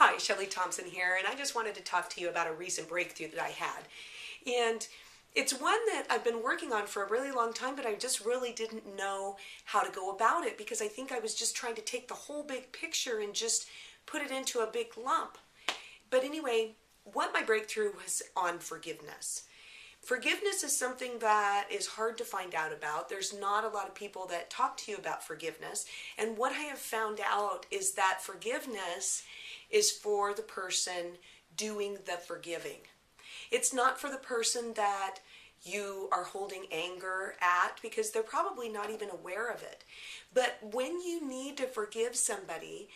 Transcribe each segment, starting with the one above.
Hi, Shelley Thompson here, and I just wanted to talk to you about a recent breakthrough that I had. And it's one that I've been working on for a really long time, but I just really didn't know how to go about it because I think I was just trying to take the whole big picture and just put it into a big lump. But anyway, what my breakthrough was on forgiveness. Forgiveness is something that is hard to find out about. There's not a lot of people that talk to you about forgiveness. And what I have found out is that forgiveness is for the person doing the forgiving. It's not for the person that you are holding anger at because they're probably not even aware of it. But when you need to forgive somebody,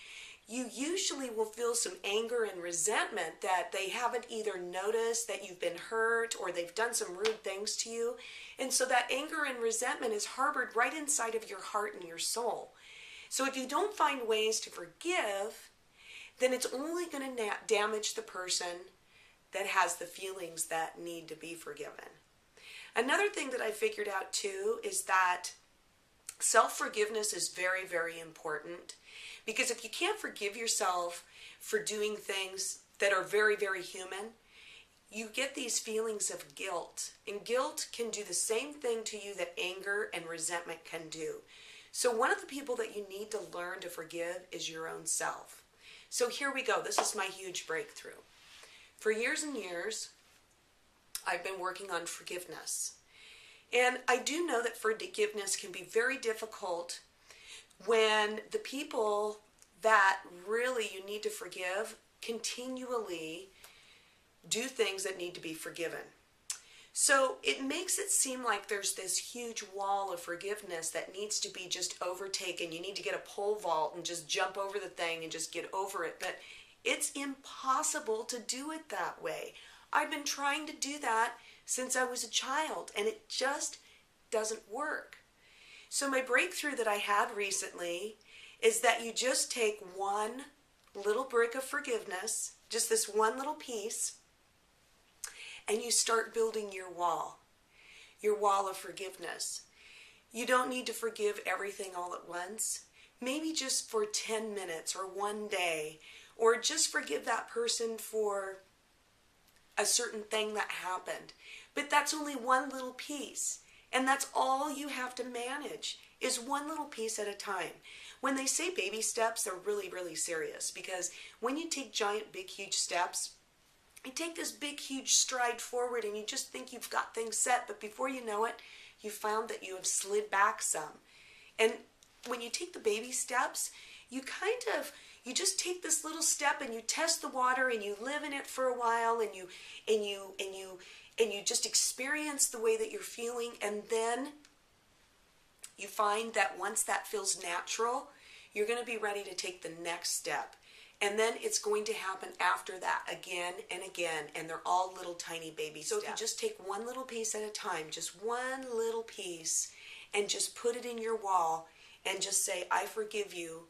you usually will feel some anger and resentment that they haven't either noticed that you've been hurt or they've done some rude things to you. And so that anger and resentment is harbored right inside of your heart and your soul. So if you don't find ways to forgive, then it's only going to damage the person that has the feelings that need to be forgiven. Another thing that I figured out too is that self-forgiveness is very, very important. Because if you can't forgive yourself for doing things that are very, very human, you get these feelings of guilt. And guilt can do the same thing to you that anger and resentment can do. So one of the people that you need to learn to forgive is your own self. So here we go. This is my huge breakthrough. For years and years, I've been working on forgiveness. And I do know that forgiveness can be very difficult when the people that really you need to forgive continually do things that need to be forgiven. So it makes it seem like there's this huge wall of forgiveness that needs to be just overtaken. You need to get a pole vault and just jump over the thing and just get over it. But it's impossible to do it that way. I've been trying to do that since I was a child, and it just doesn't work. So my breakthrough that I had recently is that you just take one little brick of forgiveness, just this one little piece, and you start building your wall of forgiveness. You don't need to forgive everything all at once. Maybe just for 10 minutes or one day, or just forgive that person for a certain thing that happened. But that's only one little piece. And that's all you have to manage is one little piece at a time. When they say baby steps, they're really, really serious because when you take giant, big, huge steps, you take this big, huge stride forward and you just think you've got things set, but before you know it, you found that you have slid back some. And when you take the baby steps, you just take this little step and you test the water and you live in it for a while and you just experience the way that you're feeling, and then you find that once that feels natural, you're going to be ready to take the next step. And then it's going to happen after that again and again, and they're all little tiny baby steps. So if you just take one little piece at a time, just one little piece, and just put it in your wall and just say, I forgive you,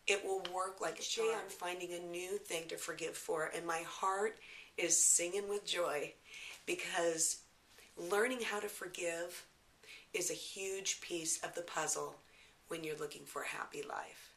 it will work like a charm. I'm finding a new thing to forgive for, and my heart is singing with joy because learning how to forgive is a huge piece of the puzzle when you're looking for a happy life.